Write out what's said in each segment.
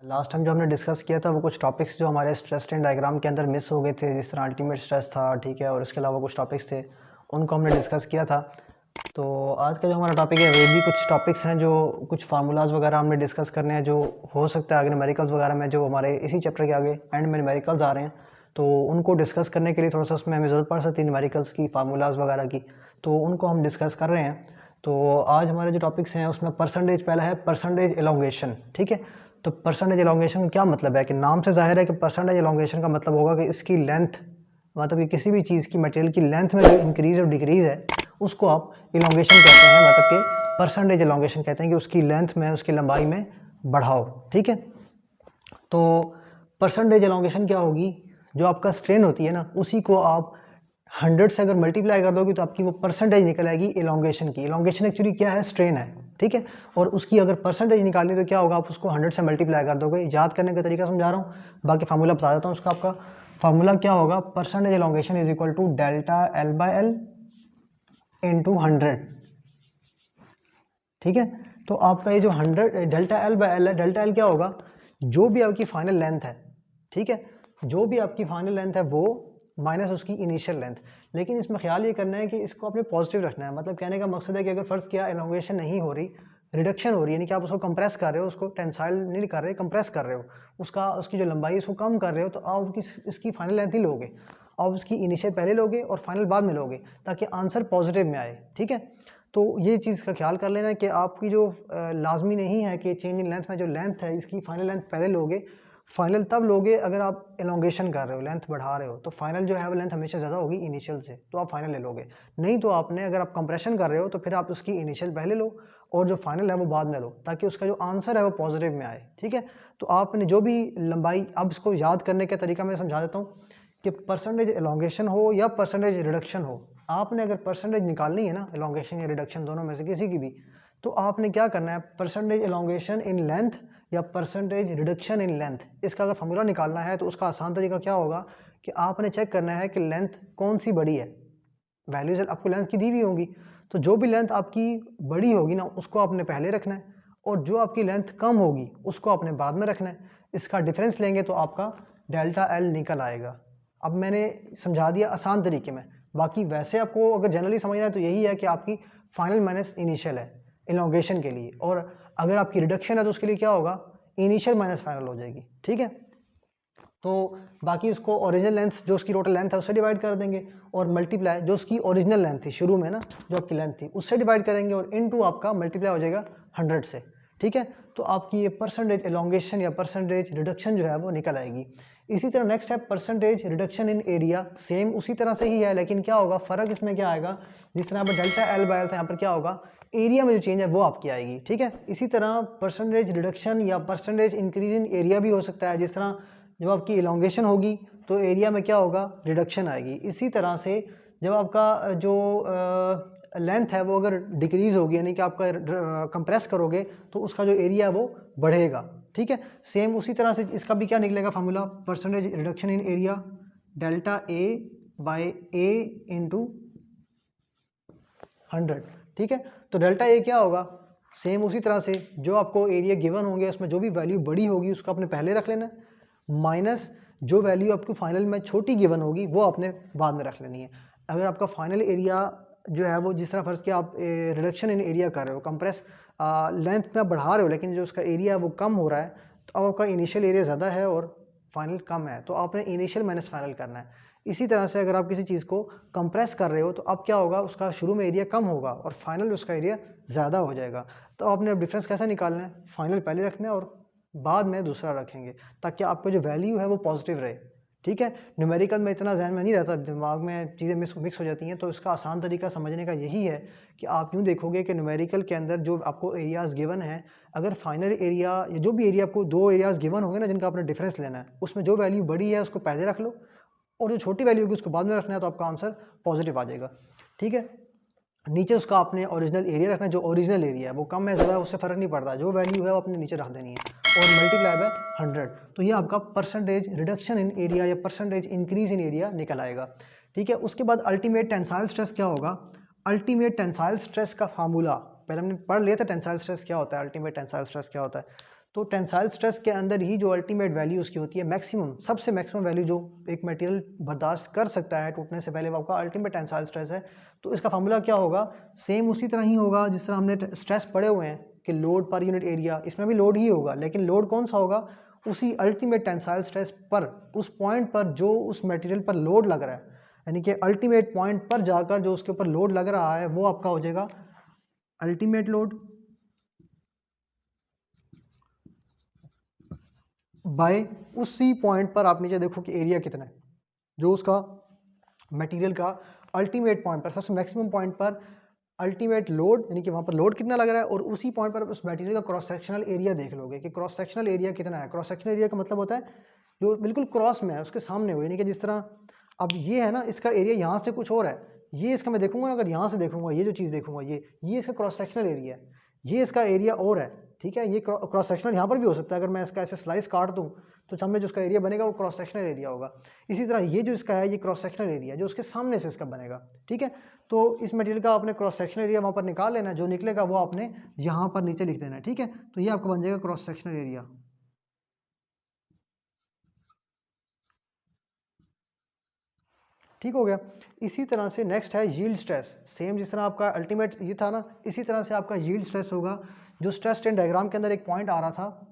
Last time जो हमने discuss किया था वो कुछ टॉपिक्स जो हमारे स्ट्रेस स्ट्रेन डायग्राम के अंदर मिस हो गए थे, जिस तरह अल्टीमेट स्ट्रेस था, ठीक है, और इसके अलावा कुछ टॉपिक्स थे, उनको हमने डिस्कस किया था। तो आज का जो हमारा टॉपिक है वो भी कुछ टॉपिक्स हैं, जो कुछ फार्मूलाज वगैरह हमने डिस्कस करने हैं, जो हो सकता है आगे न्यूमेरिकल्स वगैरह में, जो हमारे इसी चैप्टर के आगे एंड में न्यूमेरिकल्स आ रहे हैं, तो उनको डिस्कस करने के लिए थोड़ा सा उसमें हमें ज़रूरत पड़ सकती है न्यूमेरिकल्स की, फार्मूलाज वगैरह की, तो उनको हम डिस्कस कर रहे हैं। तो आज हमारे जो टॉपिक्स हैं उसमें परसेंटेज पहला है, परसेंटेज एलोंगेशन, ठीक है। तो परसेंटेज एलोंगेशन का क्या मतलब है कि नाम से जाहिर है कि परसेंटेज एलोंगेशन का मतलब होगा कि इसकी लेंथ, मतलब कि किसी भी चीज़ की मटेरियल की लेंथ में जो इंक्रीज और डिक्रीज है उसको आप एलोंगेशन कहते हैं, मतलब कि परसेंटेज एलोंगेशन कहते हैं कि उसकी लेंथ में, उसकी लंबाई में बढ़ाव, ठीक है। तो परसेंटेज एलोंगेशन क्या होगी, जो आपका स्ट्रेन होती है ना, उसी को आप 100 से अगर मल्टीप्लाई कर दोगे तो आपकी वो परसेंटेज निकल आएगी एलोंगेशन की। एलोंगेशन एक्चुअली क्या है, स्ट्रेन है, ठीक है। और उसकी अगर परसेंटेज निकालनी तो क्या होगा, आप उसको 100 से मल्टीप्लाई कर दोगे। याद करने का तरीका समझा रहा हूँ, बाकी फार्मूला बता देता हूँ उसका। आपका फार्मूला क्या होगा, percentage elongation is equal to delta L by L into 100, ठीक है। तो आपका ये जो 100 डेल्टा एल बाय एल है, डेल्टा एल क्या होगा, जो भी आपकी फाइनल लेंथ है, ठीक है, जो भी आपकी फाइनल लेंथ है वो माइनस उसकी इनिशियल लेंथ। लेकिन इसमें ख्याल ये करना है कि इसको आपने पॉजिटिव रखना है। मतलब कहने का मकसद है कि अगर फ़र्ज़ किया एलोंगेशन नहीं हो रही, रिडक्शन हो रही है, यानी कि आप उसको कंप्रेस कर रहे हो, उसको टेंसाइल नहीं कर रहे, कंप्रेस कर रहे हो, उसकी जो लंबाई है उसको कम कर रहे हो, तो आप इसकी फाइनल लेंथ ही लोगे, आप उसकी इनिशियल पहले लोगे और फाइनल बाद में लोगे, ताकि आंसर पॉजिटिव में आए, ठीक है। तो ये चीज़ का ख्याल कर लेना कि आपकी जो लाजमी नहीं है कि चेंज इन लेंथ में जो लेंथ है इसकी फाइनल लेंथ पहले लोगे, फाइनल तब लोगे अगर आप एलोंगेशन कर रहे हो, लेंथ बढ़ा रहे हो, तो फाइनल जो है वो लेंथ हमेशा ज़्यादा होगी इनिशियल से, तो आप फाइनल ले लोगे। नहीं तो आपने, अगर आप कंप्रेशन कर रहे हो तो फिर आप उसकी इनिशियल पहले लो और जो फाइनल है वो बाद में लो, ताकि उसका जो आंसर है वो पॉजिटिव में आए, ठीक है। तो आपने जो भी लंबाई, अब इसको याद करने का तरीका मैं समझा देता हूँ कि परसेंटेज एलोंगेशन हो या परसेंटेज रिडक्शन हो, आपने अगर परसेंटेज निकालनी है ना, एलोंगेशन या रिडक्शन दोनों में से किसी की भी, तो आपने क्या करना है, परसेंटेज एलोंगेशन इन लेंथ या परसेंटेज रिडक्शन इन लेंथ, इसका अगर फॉर्मूला निकालना है तो उसका आसान तरीका क्या होगा कि आपने चेक करना है कि लेंथ कौन सी बड़ी है। वैल्यूज आपको लेंथ की दी हुई होंगी, तो जो भी लेंथ आपकी बड़ी होगी ना उसको आपने पहले रखना है, और जो आपकी लेंथ कम होगी उसको आपने बाद में रखना है। इसका डिफरेंस लेंगे तो आपका डेल्टा एल निकल आएगा। अब मैंने समझा दिया आसान तरीके में, बाकी वैसे आपको अगर जनरली समझना है तो यही है कि आपकी फाइनल माइनस इनिशियल है एलोंगेशन के लिए, और अगर आपकी रिडक्शन है तो उसके लिए क्या होगा, इनिशियल माइनस फाइनल हो जाएगी, ठीक है। तो बाकी उसको ओरिजिनल लेंथ, जो उसकी टोटल लेंथ है उससे डिवाइड कर देंगे, और मल्टीप्लाई जो उसकी ओरिजिनल लेंथ थी शुरू में ना, जो आपकी लेंथ थी उससे डिवाइड करेंगे, और इनटू आपका मल्टीप्लाई हो जाएगा 100 से, ठीक है। तो आपकी ये परसेंटेज एलोंगेशन या परसेंटेज रिडक्शन जो है वो निकल आएगी। इसी तरह नेक्स्ट है percentage reduction in area, same उसी तरह से ही है, लेकिन क्या होगा फ़र्क इसमें क्या आएगा, जिस तरह पर डेल्टा एल बाय एल था, यहाँ पर क्या होगा, एरिया में जो चेंज है वो आपकी आएगी, ठीक है। इसी तरह परसेंटेज रिडक्शन या परसेंटेज इंक्रीज इन एरिया भी हो सकता है, जिस तरह जब आपकी इलोंगेशन होगी तो एरिया में क्या होगा, रिडक्शन आएगी। इसी तरह से जब आपका जो लेंथ है वो अगर डिक्रीज होगी, यानी कि आपका कंप्रेस करोगे, तो उसका जो एरिया है वो बढ़ेगा, ठीक है। सेम उसी तरह से इसका भी क्या निकलेगा formula, percentage reduction in area delta A by A into 100, ठीक है। तो डेल्टा ए क्या होगा, सेम उसी तरह से जो आपको एरिया गिवन होंगे उसमें जो भी वैल्यू बड़ी होगी उसको आपने पहले रख लेना, माइनस जो वैल्यू आपको फाइनल में छोटी गिवन होगी वो आपने बाद में रख लेनी है। अगर आपका फाइनल एरिया जो है वो, जिस तरह फर्ज किया आप रिडक्शन इन एरिया कर रहे हो, कंप्रेस लेंथ में आप बढ़ा रहे हो, लेकिन जो उसका एरिया है वो कम हो रहा है, तो अब आपका इनिशियल एरिया ज़्यादा है और फाइनल कम है, तो आपने इनिशियल माइनस फाइनल करना है। इसी तरह से अगर आप किसी चीज़ को कंप्रेस कर रहे हो तो अब क्या होगा, उसका शुरू में एरिया कम होगा और फाइनल उसका एरिया ज़्यादा हो जाएगा। तो आपने अब डिफरेंस कैसे निकालना है, फाइनल पहले रखना है और बाद में दूसरा रखेंगे, ताकि आपको जो वैल्यू है वो पॉजिटिव रहे, ठीक है। न्यूमेरिकल में इतना जहन में नहीं रहता, दिमाग में चीज़ें मिक्स हो जाती हैं, तो इसका आसान तरीका समझने का यही है कि आप यूँ देखोगे कि न्यूमेरिकल के अंदर जो आपको एरियाज़ गिवन हैं, अगर फाइनल एरिया या जो भी एरिया आपको, दो एरियाज़ गिवन होंगे ना जिनका आपने डिफरेंस लेना है, उसमें जो वैल्यू बड़ी है उसको पहले रख लो और जो छोटी वैल्यू होगी उसको बाद में रखना है, तो आपका आंसर पॉजिटिव आ जाएगा, ठीक है। नीचे उसका आपने ओरिजिनल एरिया रखना है, जो ओरिजिनल एरिया है वो कम है ज़्यादा उससे फ़र्क नहीं पड़ता, जो वैल्यू है वो अपने नीचे रख देनी है और मल्टीप्लाई बाय 100। तो ये आपका परसेंटेज रिडक्शन इन एरिया या परसेंटेज इंक्रीज इन एरिया निकल आएगा, ठीक है। उसके बाद अल्टीमेट टेंसाइल स्ट्रेस क्या होगा, अल्टीमेट टेंसाइल स्ट्रेस का फार्मूला पहले हमने पढ़ लिया था, टेंसाइल स्ट्रेस क्या होता है, अल्टीमेट टेंसाइल स्ट्रेस क्या होता है। तो टेंसाइल स्ट्रेस के अंदर ही जो अल्टीमेट वैल्यू उसकी होती है, मैक्सिमम, सबसे मैक्सिमम वैल्यू जो एक मटेरियल बर्दाश्त कर सकता है टूटने से पहले, वो आपका अल्टीमेट टेंसाइल स्ट्रेस है। तो इसका फार्मूला क्या होगा, सेम उसी तरह ही होगा जिस तरह हमने स्ट्रेस पढ़े हुए हैं कि लोड पर यूनिट एरिया, इसमें भी लोड ही होगा, लेकिन लोड कौन सा होगा, उसी अल्टीमेट टेंसाइल स्ट्रेस पर, उस पॉइंट पर जो उस मटेरियल पर लोड लग रहा है, यानी कि अल्टीमेट पॉइंट पर जाकर जो उसके ऊपर लोड लग रहा है वो आपका हो जाएगा अल्टीमेट लोड बाय उसी पॉइंट पर। आप नीचे देखो कि एरिया कितना है, जो उसका मटेरियल का अल्टीमेट पॉइंट पर, सबसे मैक्सिमम पॉइंट पर अल्टीमेट लोड, यानी कि वहाँ पर लोड कितना लग रहा है, और उसी पॉइंट पर उस मटेरियल का क्रॉस सेक्शनल एरिया देख लोगे कि क्रॉस सेक्शनल एरिया कितना है। क्रॉस सेक्शनल एरिया का मतलब होता है जो बिल्कुल क्रॉस में है, उसके सामने हो, यानी कि जिस तरह अब ये है ना, इसका एरिया यहाँ से कुछ और है, ये इसका मैं देखूंगा ना, अगर यहाँ से देखूंगा, ये जो चीज़ देखूंगा, ये इसका क्रॉस सेक्शनल एरिया है, ये इसका एरिया और है, ठीक है। ये क्रॉस सेक्शनल यहाँ पर भी हो सकता है, अगर मैं इसका ऐसे स्लाइस काट दूँ तो सामने जो उसका एरिया बनेगा वो क्रॉस सेक्शनल एरिया होगा। इसी तरह ये जो इसका है, ये क्रॉस सेक्शनल एरिया जो उसके सामने से इसका बनेगा, ठीक है। तो इस मटेरियल का आपने क्रॉस सेक्शनल एरिया वहाँ पर निकाल लेना, जो निकलेगा वो आपने यहाँ पर नीचे लिख देना है, ठीक है। तो ये आपका बन जाएगा क्रॉस सेक्शनल एरिया, ठीक हो गया। इसी तरह से नेक्स्ट है यील्ड स्ट्रेस। सेम जिस तरह आपका अल्टीमेट ये था ना, इसी तरह से आपका यील्ड स्ट्रेस होगा। जो स्ट्रेस स्ट्रेन डायग्राम के अंदर एक पॉइंट आ रहा था,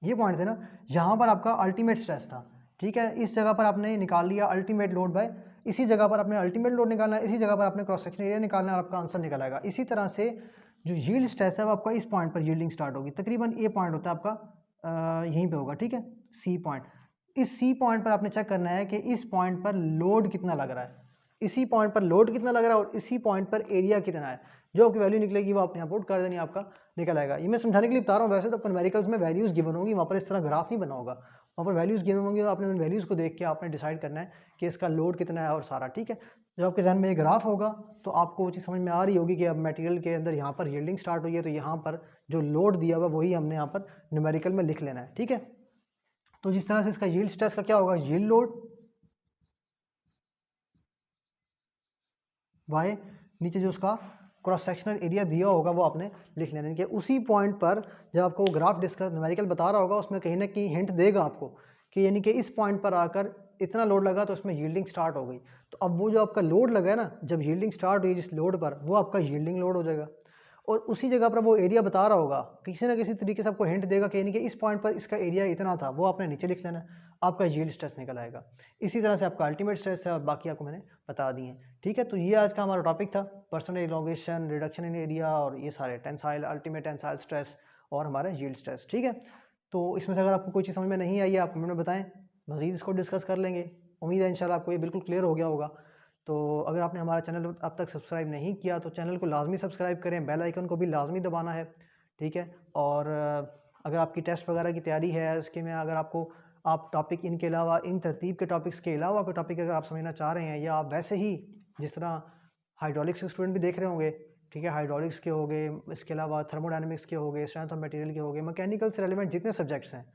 ये पॉइंट थे ना, यहाँ पर आपका अल्टीमेट स्ट्रेस था, ठीक है। इस जगह पर आपने निकाल लिया अल्टीमेट लोड बाय, इसी जगह पर आपने अल्टीमेट लोड निकालना है, इसी जगह पर आपने क्रॉस सेक्शन एरिया निकालना है, और आपका आंसर निकल आएगा। इसी तरह से जो यील्ड स्ट्रेस है वो आपका इस पॉइंट पर यील्डिंग स्टार्ट होगी, तकरीबन ये पॉइंट होता है आपका यहीं पे होगा, ठीक है, सी पॉइंट। इस सी पॉइंट पर आपने चेक करना है कि इस पॉइंट पर लोड कितना लग रहा है, इसी पॉइंट पर लोड कितना लग रहा है और इसी पॉइंट पर एरिया कितना है। जो आपकी वैल्यू निकलेगी वो आपने यहाँ पुट कर देनी, आपका निकल आएगा। ये मैं समझाने के लिए बता रहा हूँ, वैसे तो न्यूमेरिकल्स में वैल्यूज़ गिवन होंगी, वहाँ पर इस तरह ग्राफ नहीं बना होगा, वहाँ पर वैल्यूज़ गिवन होंगी, आपने उन वैल्यूज़ को देख के आपने डिसाइड करना है कि इसका लोड कितना है और सारा, ठीक है। जब आपके जहन में ये ग्राफ होगा तो आपको वो चीज़ समझ में आ रही होगी कि अब मटेरियल के अंदर यहाँ पर यील्डिंग स्टार्ट हुई है, तो यहाँ पर जो लोड दिया हुआ वही हमने यहाँ पर न्यूमेरिकल में लिख लेना है, ठीक है। तो जिस तरह से इसका यील्ड स्ट्रेस का क्या होगा, यील्ड लोड वाई, नीचे जो उसका क्रॉस सेक्शनल एरिया दिया होगा वो आपने लिख लेना है। कि उसी पॉइंट पर जब आपको ग्राफ डिस्कस न्यूमेरिकल बता रहा होगा, उसमें कहीं ना कहीं हिंट देगा आपको कि यानी कि इस पॉइंट पर आकर इतना लोड लगा तो उसमें यील्डिंग स्टार्ट हो गई। तो अब वो जो आपका लोड लगा है ना, जब यील्डिंग स्टार्ट हुई जिस लोड पर, वो आपका यील्डिंग लोड हो जाएगा। और उसी जगह पर वो एरिया बता रहा होगा, किसी ना किसी तरीके से आपको हिंट देगा कि यानी कि इस पॉइंट पर इसका एरिया इतना था, वो आपने नीचे लिख देना, आपका यील्ड स्ट्रेस निकल आएगा। इसी तरह से आपका अल्टीमेट स्ट्रेस है, और बाकी आपको मैंने बता दिए, ठीक है। तो ये आज का हमारा टॉपिक था, personal elongation, reduction in area, और ये सारे टेंसाइल, अल्टीमेट टेंसाइल स्ट्रेस और हमारा यील्ड स्ट्रेस, ठीक है। तो इसमें से अगर आपको कोई चीज़ समझ में नहीं आई है, आप कमेंट में बताएं, मज़ीद इसको डिस्कस कर लेंगे। उम्मीद है इंशाल्लाह आपको ये बिल्कुल क्लियर हो गया होगा। तो अगर आपने हमारा चैनल अब तक सब्सक्राइब नहीं किया तो चैनल को लाजमी सब्सक्राइब करें, बेल आइकन को भी लाजमी दबाना है, ठीक है। और अगर आपकी टेस्ट वगैरह की तैयारी है, इसके में अगर आपको आप टॉपिक इनके अलावा, इन तरतीब के टॉपिक्स के अलावा कोई टॉपिक अगर आप समझना चाह रहे हैं, या आप वैसे ही जिस तरह हाइड्रोलिक्स के स्टूडेंट भी देख रहे होंगे, ठीक है, हाइड्रोलिक्स के हो गए, इसके अलावा थर्मोडायनेमिक्स के हो गए, स्ट्रेंथ ऑफ मटेरियल के हो गए, मैकेनिकल से रिलेवेंट जितने सब्जेक्ट्स हैं,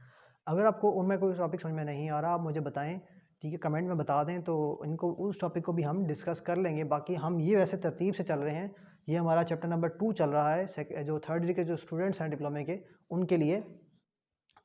अगर आपको उनमें कोई टॉपिक समझ में नहीं आ रहा, आप मुझे बताएं, ठीक है, कमेंट में बता दें, तो इनको उस टॉपिक को भी हम डिस्कस कर लेंगे। बाकी हम ये वैसे तरतीब से चल रहे हैं, ये हमारा चैप्टर नंबर 2 चल रहा है, जो थर्ड ईयर के जो स्टूडेंट्स हैं डिप्लोमे के, उनके लिए।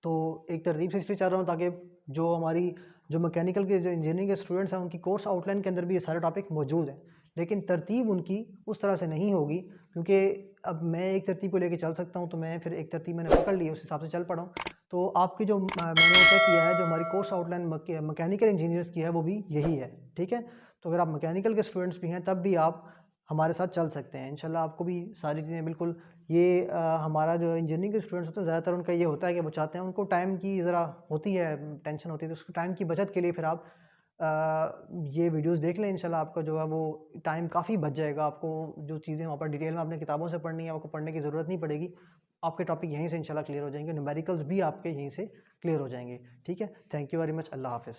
तो एक तरतीब से इसलिए चल रहा हूँ ताकि जो हमारी जो मैकेनिकल के, जो इंजीनियरिंग के स्टूडेंट्स हैं, उनकी कोर्स आउटलाइन के अंदर भी ये सारे टॉपिक मौजूद हैं, लेकिन तरतीब उनकी उस तरह से नहीं होगी, क्योंकि अब मैं एक तरतीब को लेके चल सकता हूँ, तो मैं फिर एक तरतीब मैंने पकड़ ली, उस हिसाब से चल पड़ा हूँ। तो आपकी जो मैंने चेक किया है, जो हमारी कोर्स आउटलाइन मैकेनिकल इंजीनियर्स की है, वो भी यही है, ठीक है। तो अगर आप मैकेनिकल के स्टूडेंट्स भी हैं, तब भी आप हमारे साथ चल सकते हैं इंशाल्लाह। आपको भी सारी चीज़ें बिल्कुल, ये हमारा जो इंजीनियरिंग के स्टूडेंट्स होते हैं, ज़्यादातर उनका ये होता है कि वो चाहते हैं, उनको टाइम की ज़रा होती है, टेंशन होती है, तो उसको टाइम की बचत के लिए फिर आप ये वीडियोस देख लें। इंशाल्लाह आपका जो है वो टाइम काफ़ी बच जाएगा, आपको जो चीज़ें वहाँ पर डिटेल में आपने किताबों से पढ़नी है, आपको पढ़ने की ज़रूरत नहीं पड़ेगी, आपके टॉपिक यहीं से इंशाल्लाह क्लियर हो जाएंगे, न्यूमेरिकल्स भी आपके यहीं से क्लियर हो जाएंगे, ठीक है। थैंक यू वेरी मच, अल्लाह हाफ़िज़।